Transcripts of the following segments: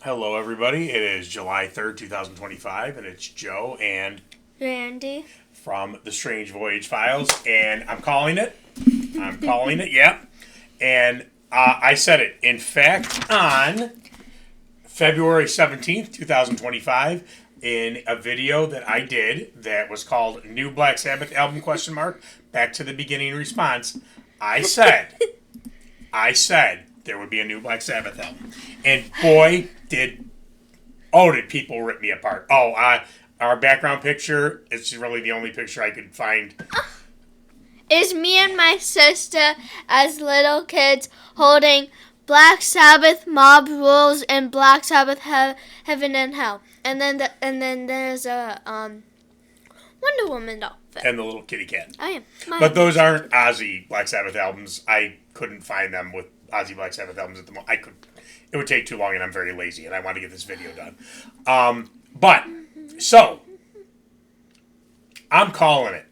Hello, everybody. It is July 3rd, 2025, and it's Joe and Randy. from the Strange Voyage Files, and I'm calling it. Yeah. And I said it. In fact, on February 17th, 2025, in a video that I did that was called New Black Sabbath Album question mark, back to the beginning response, I said there would be a new Black Sabbath album. And boy, did people rip me apart. Our background picture, it's really the only picture I could find. Is me and my sister as little kids holding Black Sabbath Mob Rules and Black Sabbath Heaven and Hell. And then there's a Wonder Woman outfit. And the little kitty cat. Oh yeah. But those aren't Ozzy Black Sabbath albums. I couldn't find them with Ozzy Black Sabbath albums at the moment. It would take too long, and I'm very lazy, and I want to get this video done. So I'm calling it,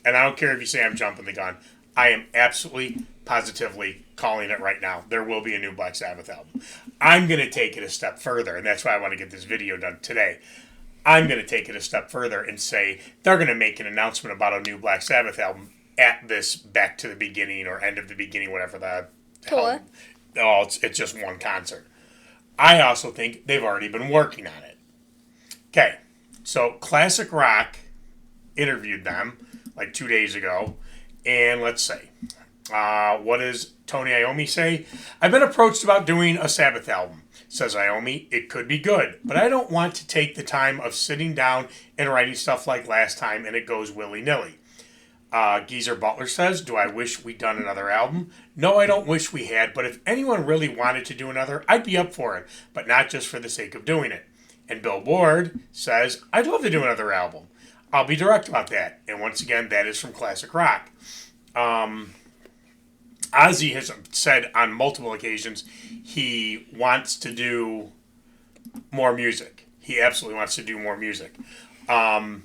and I don't care if you say I'm jumping the gun. I am absolutely, positively calling it right now. There will be a new Black Sabbath album. I'm going to take it a step further, and that's why I want to get this video done today. I'm going to take it a step further and say they're going to make an announcement about a new Black Sabbath album at this Back to the Beginning or End of the Beginning, whatever the tour. It's just one concert. I also think they've already been working on it. Okay, so Classic Rock interviewed them like 2 days ago, and let's say, what does Tony Iommi say? I've been approached about doing a Sabbath album. Says Iommi, it could be good, but I don't want to take the time of sitting down and writing stuff like last time and it goes willy-nilly. Geezer Butler says, do I wish we'd done another album? No, I don't wish we had, but if anyone really wanted to do another, I'd be up for it, but not just for the sake of doing it. And Bill Ward says, I'd love to do another album. I'll be direct about that. And once again, that is from Classic Rock. Ozzy has said on multiple occasions he wants to do more music. He absolutely wants to do more music. And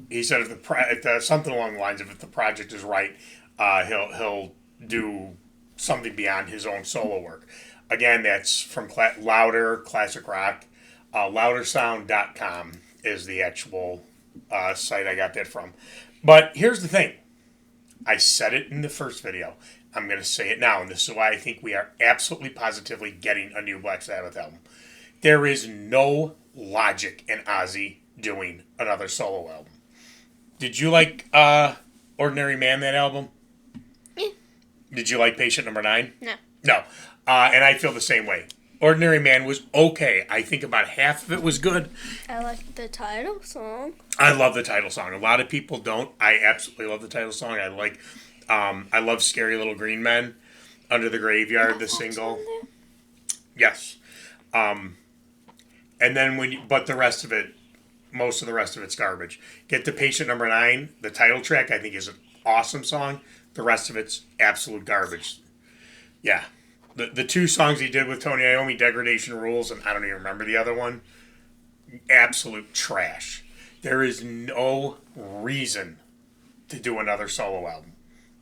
he said if something along the lines of if the project is right, he'll do something beyond his own solo work. Again, that's from Louder, Classic Rock. Loudersound.com is the actual site I got that from. But here's the thing. I said it in the first video. I'm going to say it now, and this is why I think we are absolutely positively getting a new Black Sabbath album. There is no logic in Ozzy doing another solo album. Did you like Ordinary Man, that album? Yeah. Did you like Patient Number 9? No. No. And I feel the same way. Ordinary Man was okay. I think about half of it was good. I like the title song. I love the title song. A lot of people don't. I absolutely love the title song. I love Scary Little Green Men, Under the Graveyard, the single. Yes. And then but the rest of it, most of the rest of it's garbage. Get to Patient Number 9. The title track, I think, is an awesome song. The rest of it's absolute garbage. Yeah. The two songs he did with Tony Iommi, Degradation Rules, and I don't even remember the other one, absolute trash. There is no reason to do another solo album.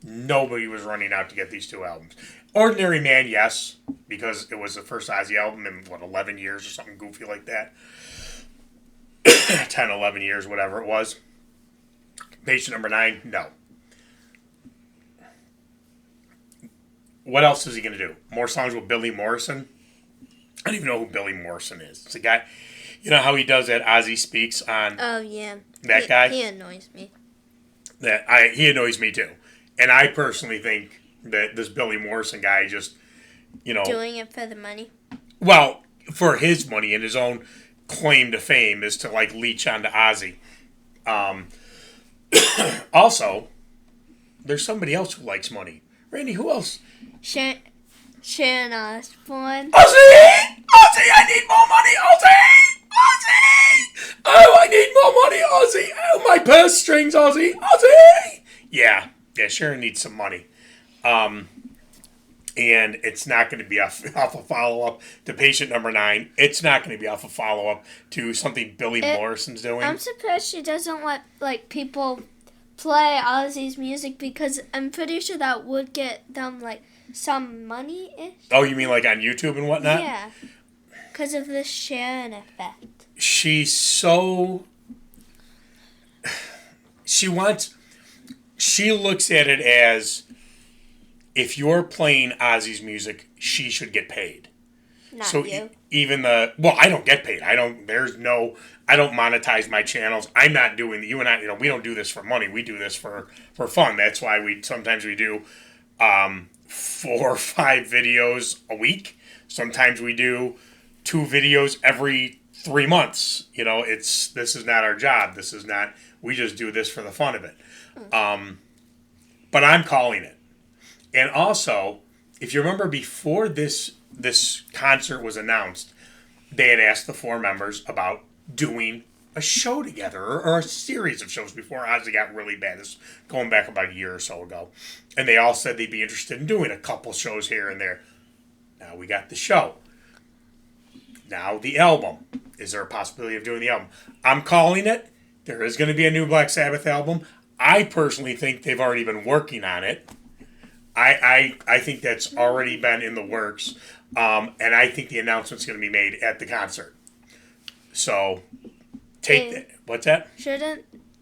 Nobody was running out to get these two albums. Ordinary Man, yes, because it was the first Ozzy album in, 11 years or something goofy like that. 10, 11 years, whatever it was. Patient Number 9, no. What else is he going to do? More songs with Billy Morrison? I don't even know who Billy Morrison is. It's a guy, you know how he does that Ozzy Speaks on... Oh, yeah. That guy? He annoys me. He annoys me too. And I personally think that this Billy Morrison guy just, doing it for the money? Well, for his money and his own claim to fame is to, leech onto Ozzy. Also, there's somebody else who likes money. Randy, who else? Sharon Osbourne. Ozzy! Ozzy, I need more money, Ozzy! Ozzy! Oh, I need more money, Ozzy! Oh, my purse strings, Ozzy! Ozzy! Yeah, Sharon needs some money. And it's not going to be off a follow-up to Patient Number 9. It's not going to be off a follow-up to something Billy Morrison's doing. I'm surprised she doesn't let, people play Ozzy's music because I'm pretty sure that would get them, some money-ish. Oh, you mean like on YouTube and whatnot? Yeah, because of the sharing effect. She's so... She looks at it as, if you're playing Ozzy's music, she should get paid. Not So you. even I don't get paid. I don't monetize my channels. I'm not doing, you and I, we don't do this for money. We do this for fun. That's why sometimes we do 4 or 5 videos a week. Sometimes we do 2 videos every 3 months. This is not our job. We just do this for the fun of it. But I'm calling it. And also, if you remember before this concert was announced, they had asked the 4 members about doing a show together or a series of shows before Ozzy got really bad. This going back about a year or so ago. And they all said they'd be interested in doing a couple shows here and there. Now we got the show. Now the album. Is there a possibility of doing the album? I'm calling it. There is going to be a new Black Sabbath album. I personally think they've already been working on it. I think that's already been in the works. And I think the announcement's going to be made at the concert. So, take that. What's that?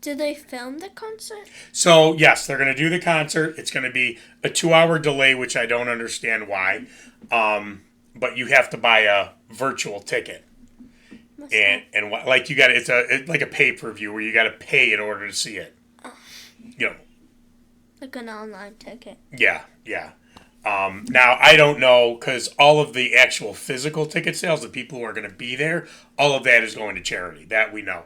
Did they film the concert? So, yes, they're going to do the concert. It's going to be a 2-hour delay, which I don't understand why. But you have to buy a virtual ticket. And like you got it's like a pay-per-view where you got to pay in order to see it. Like an online ticket. Yeah. Now, I don't know, because all of the actual physical ticket sales, the people who are going to be there, all of that is going to charity. That we know.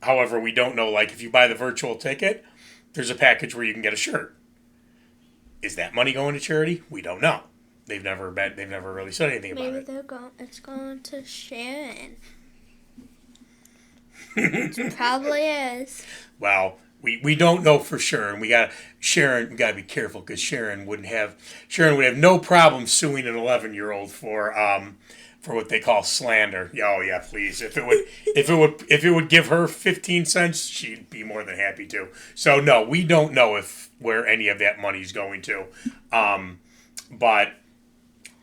However, we don't know, like, if you buy the virtual ticket, there's a package where you can get a shirt. Is that money going to charity? We don't know. They've never really said anything about it. Maybe it's going to Sharon. It probably is. Well, we don't know for sure, and we got to be careful, because Sharon would have no problem suing an 11-year-old for what they call slander. Oh yeah, please. If it would give her 15 cents, she'd be more than happy to. So no, we don't know where any of that money's going to. But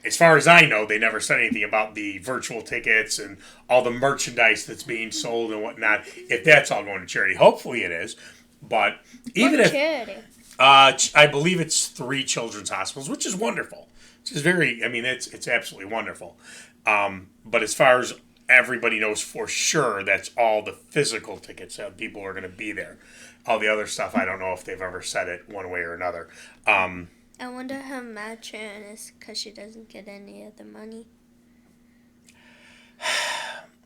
as far as I know, they never said anything about the virtual tickets and all the merchandise that's being sold and whatnot. If that's all going to charity, hopefully it is. But even if charity? I believe it's 3 children's hospitals, which is wonderful. Which is it's absolutely wonderful. But as far as everybody knows for sure, that's all the physical tickets that people are going to be there. All the other stuff, I don't know if they've ever said it one way or another. I wonder how mad Sharon is because she doesn't get any of the money.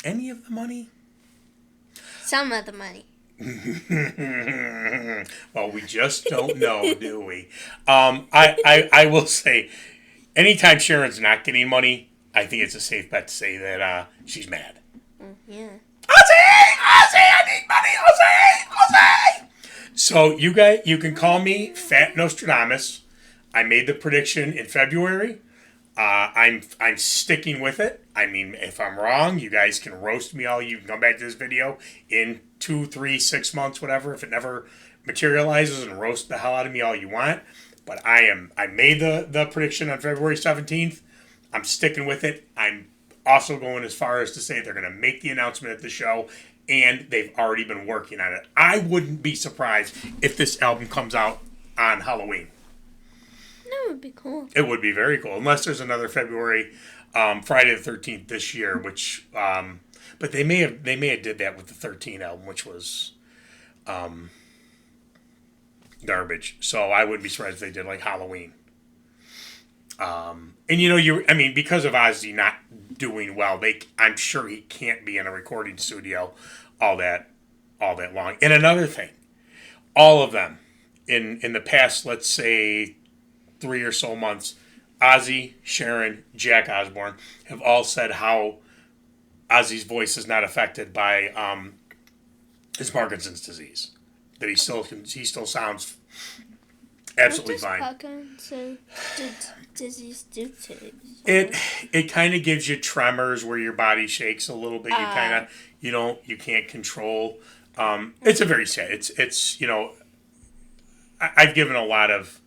Any of the money? Some of the money. Well, we just don't know, do we? I will say, anytime Sharon's not getting money, I think it's a safe bet to say that she's mad. Yeah. Ozzy, I need money, Ozzy. So you can call me Fat Nostradamus. I made the prediction in February. I'm sticking with it. I mean, if I'm wrong, you guys can roast me all. You can come back to this video in 2, 3, 6 months, whatever, if it never materializes, and roast the hell out of me all you want. But I made the prediction on February 17th. I'm sticking with it. I'm also going as far as to say they're going to make the announcement at the show, and they've already been working on it. I wouldn't be surprised if this album comes out on Halloween. That would be cool. It would be very cool, unless there's another February, Friday the 13th this year, which, but they may have did that with the 13 album, which was, garbage. So I wouldn't be surprised if they did like Halloween. And because of Ozzy not doing well, I'm sure he can't be in a recording studio all that long. And another thing, all of them in the past, let's say 3 or so months, Ozzy, Sharon, Jack Osbourne have all said how Ozzy's voice is not affected by his Parkinson's disease. That he still sounds absolutely fine. What does Parkinson's disease do to you? It kind of gives you tremors where your body shakes a little bit. You can't control. It's a very sad. I've given a lot of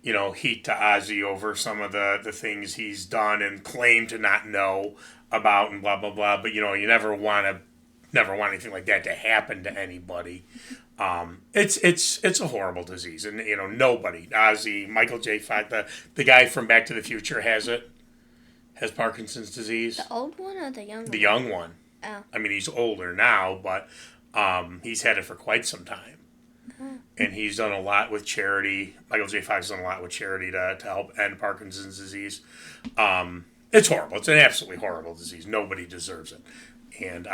heat to Ozzy over some of the things he's done and claimed to not know about and blah blah blah. But you never want anything like that to happen to anybody. It's a horrible disease, and nobody, Ozzy, Michael J. Fox, the guy from Back to the Future has Parkinson's disease. The old one or the young one? The young one. Oh. I mean, he's older now, but he's had it for quite some time. Oh. And he's done a lot with charity. Michael J. Fox has done a lot with charity to help end Parkinson's disease. It's horrible. It's an absolutely horrible disease. Nobody deserves it. And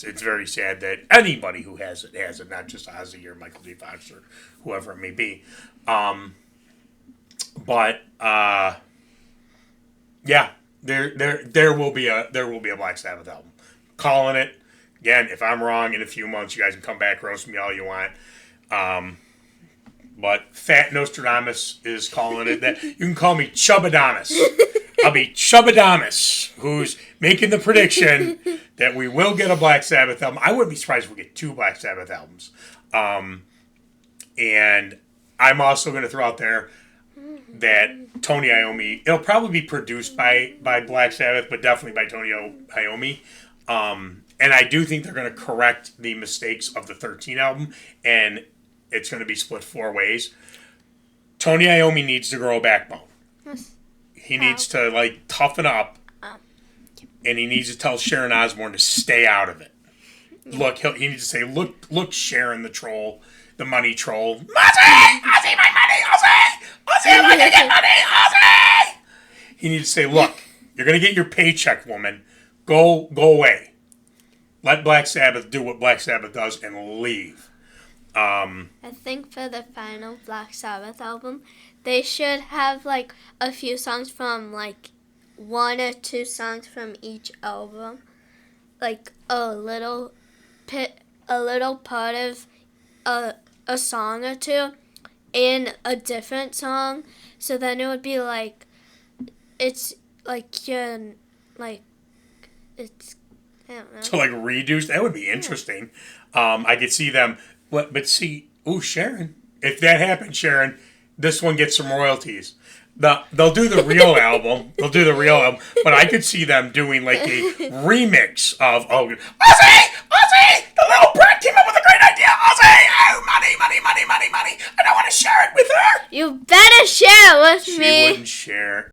it's very sad that anybody who has it, not just Ozzy or Michael J. Fox or whoever it may be. Yeah, there will be a Black Sabbath album. Calling it. Again, if I'm wrong in a few months, you guys can come back, roast me all you want. But Fat Nostradamus is calling it that. You can call me Chubbadamus. I'll be Chubbadamus, who's making the prediction that we will get a Black Sabbath album. I wouldn't be surprised if we get 2 Black Sabbath albums. And I'm also going to throw out there that Tony Iommi, it'll probably be produced by Black Sabbath, but definitely by Tony Iommi. And I do think they're going to correct the mistakes of the 13 album, and it's going to be split 4 ways. Tony Iommi needs to grow a backbone. He needs to, toughen up, and he needs to tell Sharon Osbourne to stay out of it. Look, he needs to say, look, Sharon the troll, the money troll. Ozzy, my money, Ozzy, am I going to get money, Ozzy? He needs to say, look, you're going to get your paycheck, woman. Go away. Let Black Sabbath do what Black Sabbath does and leave. I think for the final Black Sabbath album, they should have a few songs from 1 or 2 songs from each album, a little part of a song or 2 in a different song. So then it would be it's I don't know. So reduced, that would be interesting. I could see them, but see, Sharon, if that happened, Sharon, this one gets some royalties. They'll do the real album. But I could see them doing a remix of Ozzy, the little brat came up with a great idea. Ozzy, oh, money. I don't want to share it with her. You better share it with me. She wouldn't share.